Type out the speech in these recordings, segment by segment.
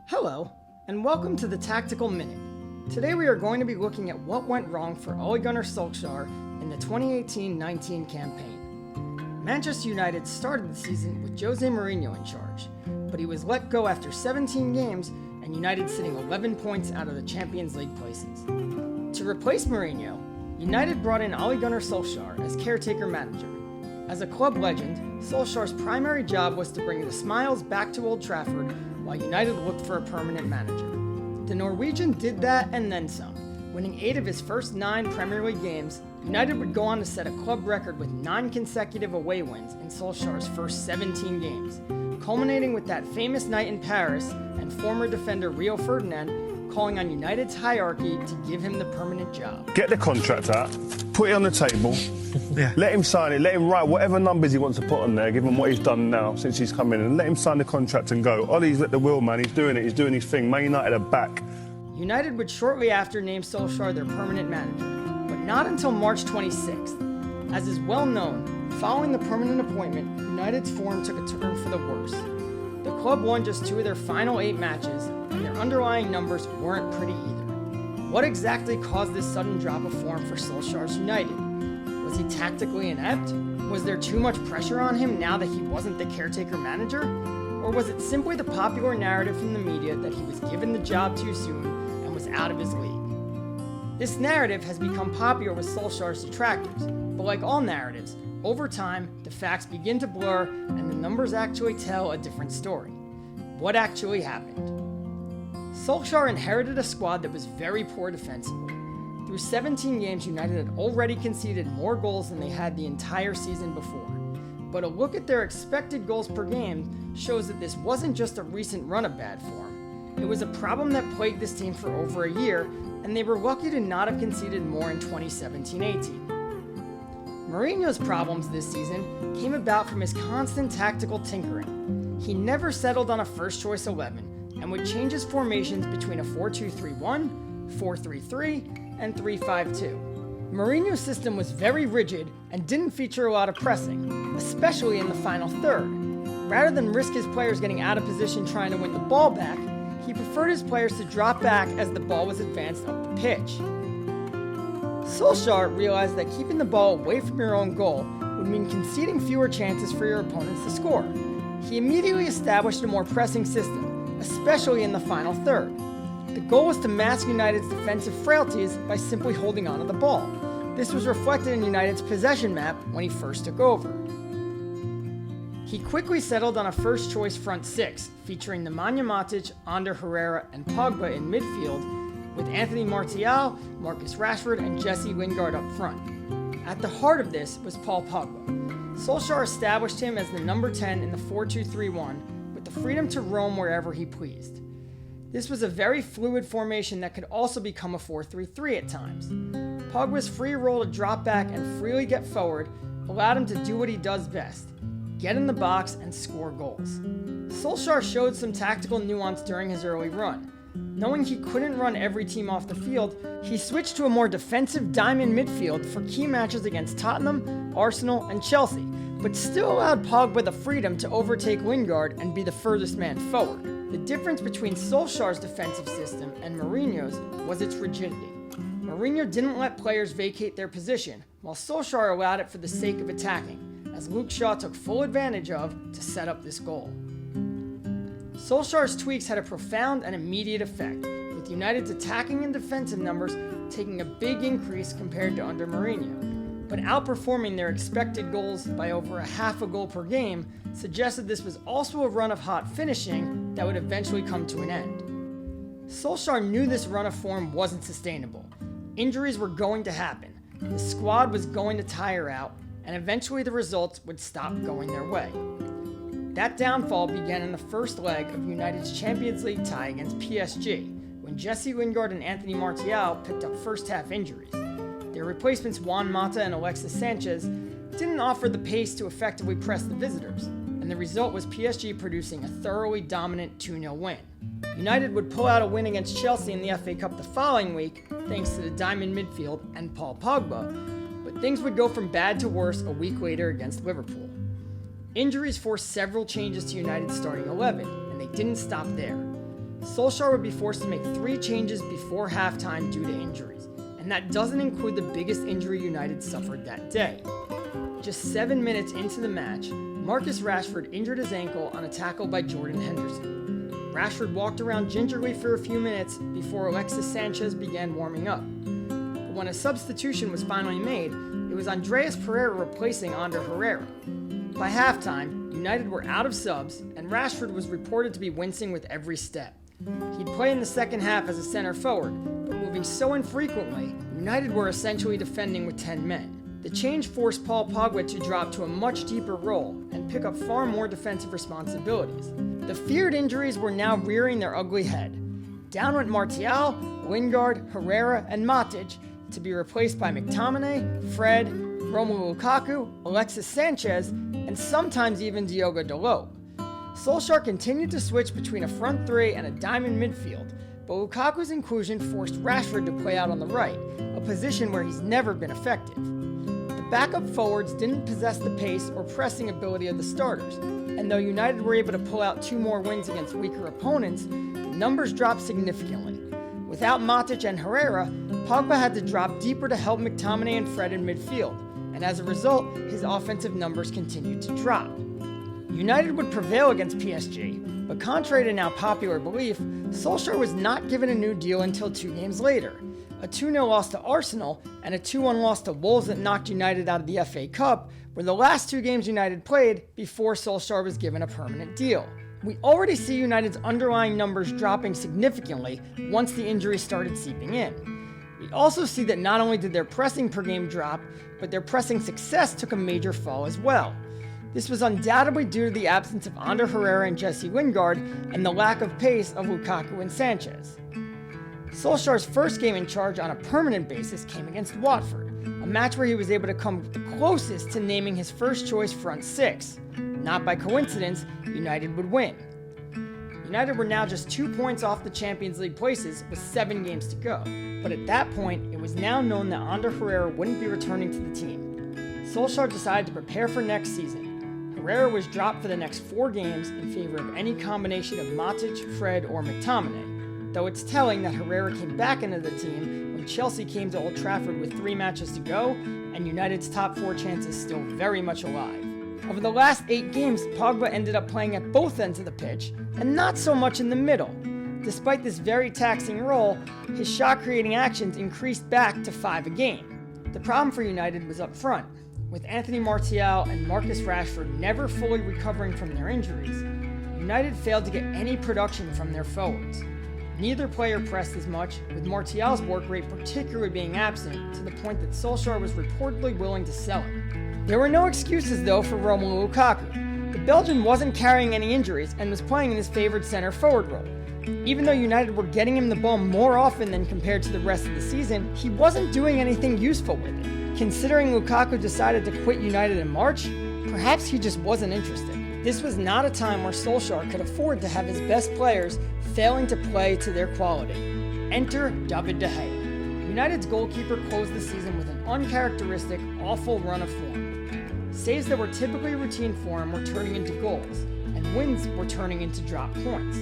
Hello, and welcome to the Tactical Minute. Today we are going to be looking at what went wrong for Ole Gunnar Solskjaer in the 2018-19 campaign. Manchester United started the season with Jose Mourinho in charge, but he was let go after 17 games and United sitting 11 points out of the Champions League places. To replace Mourinho, United brought in Ole Gunnar Solskjaer as caretaker manager. As a club legend, Solskjaer's primary job was to bring the smiles back to Old Trafford while United looked for a permanent manager. The Norwegian did that and then some. Winning 8 of his first 9 Premier League games, United would go on to set a club record with 9 consecutive away wins in Solskjaer's first 17 games, culminating with that famous night in Paris and former defender Rio Ferdinand calling on United's hierarchy to give him the permanent job. Get the contract out, put it on the table, let him sign it, let him write whatever numbers he wants to put on there, give him what he's done now since he's come in, and let him sign the contract and go. Ollie's at the wheel, man, he's doing it, he's doing his thing. Man United are back. United would shortly after name Solskjaer their permanent manager, but not until March 26th. As is well known, following the permanent appointment, United's form took a turn for the worse. The club won just 2 of their final 8 matches, and their underlying numbers weren't pretty either. What exactly caused this sudden drop of form for Solskjaer's United? Was he tactically inept? Was there too much pressure on him now that he wasn't the caretaker manager? Or was it simply the popular narrative from the media that he was given the job too soon and was out of his league? This narrative has become popular with Solskjaer's detractors, but like all narratives, over time, the facts begin to blur and the numbers actually tell a different story. What actually happened? Solskjaer inherited a squad that was very poor defensively. Through 17 games, United had already conceded more goals than they had the entire season before. But a look at their expected goals per game shows that this wasn't just a recent run of bad form. It was a problem that plagued this team for over a year, and they were lucky to not have conceded more in 2017-18. Mourinho's problems this season came about from his constant tactical tinkering. He never settled on a first-choice 11 and would change his formations between a 4-2-3-1, 4-3-3, and 3-5-2. Mourinho's system was very rigid and didn't feature a lot of pressing, especially in the final third. Rather than risk his players getting out of position trying to win the ball back, he preferred his players to drop back as the ball was advanced up the pitch. Solskjaer realized that keeping the ball away from your own goal would mean conceding fewer chances for your opponents to score. He immediately established a more pressing system, especially in the final third. The goal was to mask United's defensive frailties by simply holding onto the ball. This was reflected in United's possession map when he first took over. He quickly settled on a first-choice front 6, featuring Nemanja Matic, Ander Herrera, and Pogba in midfield, with Anthony Martial, Marcus Rashford, and Jesse Lingard up front. At the heart of this was Paul Pogba. Solskjaer established him as the number 10 in the 4-2-3-1, with the freedom to roam wherever he pleased. This was a very fluid formation that could also become a 4-3-3 at times. Pogba's free role to drop back and freely get forward allowed him to do what he does best: get in the box and score goals. Solskjaer showed some tactical nuance during his early run. Knowing he couldn't run every team off the field, he switched to a more defensive diamond midfield for key matches against Tottenham, Arsenal, and Chelsea, but still allowed Pogba the freedom to overtake Lingard and be the furthest man forward. The difference between Solskjaer's defensive system and Mourinho's was its rigidity. Mourinho didn't let players vacate their position, while Solskjaer allowed it for the sake of attacking, as Luke Shaw took full advantage of to set up this goal. Solskjaer's tweaks had a profound and immediate effect, with United's attacking and defensive numbers taking a big increase compared to under Mourinho, but outperforming their expected goals by over a half a goal per game suggested this was also a run of hot finishing that would eventually come to an end. Solskjaer knew this run of form wasn't sustainable. Injuries were going to happen, the squad was going to tire out, and eventually the results would stop going their way. That downfall began in the first leg of United's Champions League tie against PSG, when Jesse Lingard and Anthony Martial picked up first-half injuries. Their replacements Juan Mata and Alexis Sanchez didn't offer the pace to effectively press the visitors, and the result was PSG producing a thoroughly dominant 2-0 win. United would pull out a win against Chelsea in the FA Cup the following week, thanks to the diamond midfield and Paul Pogba, but things would go from bad to worse a week later against Liverpool. Injuries forced several changes to United's starting 11, and they didn't stop there. Solskjaer would be forced to make 3 changes before halftime due to injuries, and that doesn't include the biggest injury United suffered that day. Just 7 minutes into the match, Marcus Rashford injured his ankle on a tackle by Jordan Henderson. Rashford walked around gingerly for a few minutes before Alexis Sanchez began warming up. But when a substitution was finally made, it was Andreas Pereira replacing Ander Herrera. By halftime, United were out of subs, and Rashford was reported to be wincing with every step. He'd play in the second half as a center forward, but moving so infrequently, United were essentially defending with 10 men. The change forced Paul Pogba to drop to a much deeper role and pick up far more defensive responsibilities. The feared injuries were now rearing their ugly head. Down went Martial, Lingard, Herrera, and Matic to be replaced by McTominay, Fred, Romelu Lukaku, Alexis Sanchez, and sometimes even Diogo Dalot. Solskjaer continued to switch between a front 3 and a diamond midfield, but Lukaku's inclusion forced Rashford to play out on the right, a position where he's never been effective. The backup forwards didn't possess the pace or pressing ability of the starters, and though United were able to pull out 2 more wins against weaker opponents, the numbers dropped significantly. Without Matic and Herrera, Pogba had to drop deeper to help McTominay and Fred in midfield, and as a result, his offensive numbers continued to drop. United would prevail against PSG, but contrary to now popular belief, Solskjaer was not given a new deal until 2 games later. A 2-0 loss to Arsenal and a 2-1 loss to Wolves that knocked United out of the FA Cup were the last 2 games United played before Solskjaer was given a permanent deal. We already see United's underlying numbers dropping significantly once the injuries started seeping in. We also see that not only did their pressing per game drop, but their pressing success took a major fall as well. This was undoubtedly due to the absence of Ander Herrera and Jesse Lingard and the lack of pace of Lukaku and Sanchez. Solskjaer's first game in charge on a permanent basis came against Watford, a match where he was able to come the closest to naming his first choice front 6. Not by coincidence, United would win. United were now just 2 points off the Champions League places with 7 games to go, but at that point, it was now known that Ander Herrera wouldn't be returning to the team. Solskjaer decided to prepare for next season. Herrera was dropped for the next 4 games in favor of any combination of Matic, Fred, or McTominay, though it's telling that Herrera came back into the team when Chelsea came to Old Trafford with 3 matches to go and United's top 4 chances still very much alive. Over the last 8 games, Pogba ended up playing at both ends of the pitch and not so much in the middle. Despite this very taxing role, his shot-creating actions increased back to 5 a game. The problem for United was up front. With Anthony Martial and Marcus Rashford never fully recovering from their injuries, United failed to get any production from their forwards. Neither player pressed as much, with Martial's work rate particularly being absent to the point that Solskjaer was reportedly willing to sell him. There were no excuses though for Romelu Lukaku. The Belgian wasn't carrying any injuries and was playing in his favored center forward role. Even though United were getting him the ball more often than compared to the rest of the season, he wasn't doing anything useful with it. Considering Lukaku decided to quit United in March, perhaps he just wasn't interested. This was not a time where Solskjaer could afford to have his best players failing to play to their quality. Enter David De Gea. United's goalkeeper closed the season with an uncharacteristic, awful run of form. Saves that were typically routine for him were turning into goals, and wins were turning into drop points.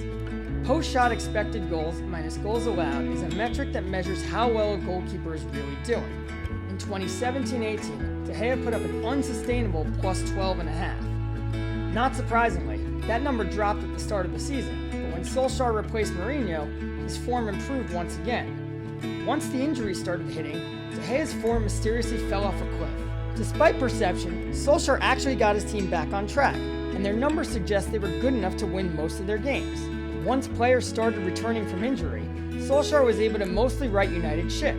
Post-shot expected goals minus goals allowed is a metric that measures how well a goalkeeper is really doing. In 2017-18, De Gea put up an unsustainable plus 12.5. Not surprisingly, that number dropped at the start of the season, but when Solskjaer replaced Mourinho, his form improved once again. Once the injuries started hitting, De Gea's form mysteriously fell off a cliff. Despite perception, Solskjaer actually got his team back on track, and their numbers suggest they were good enough to win most of their games. Once players started returning from injury, Solskjaer was able to mostly right United's ship.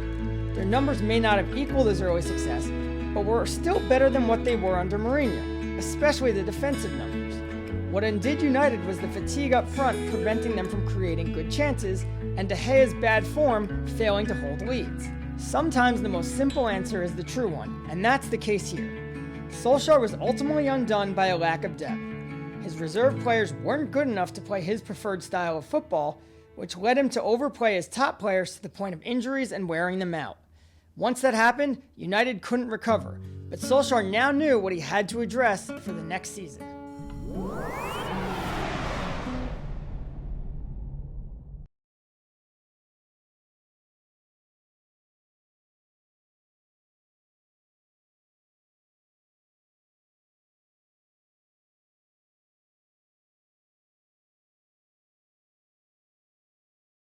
Their numbers may not have equaled his early success, but were still better than what they were under Mourinho, especially the defensive numbers. What undid United was the fatigue up front preventing them from creating good chances, and De Gea's bad form failing to hold leads. Sometimes the most simple answer is the true one, and that's the case here. Solskjaer was ultimately undone by a lack of depth. His reserve players weren't good enough to play his preferred style of football, which led him to overplay his top players to the point of injuries and wearing them out. Once that happened, United couldn't recover, but Solskjaer now knew what he had to address for the next season.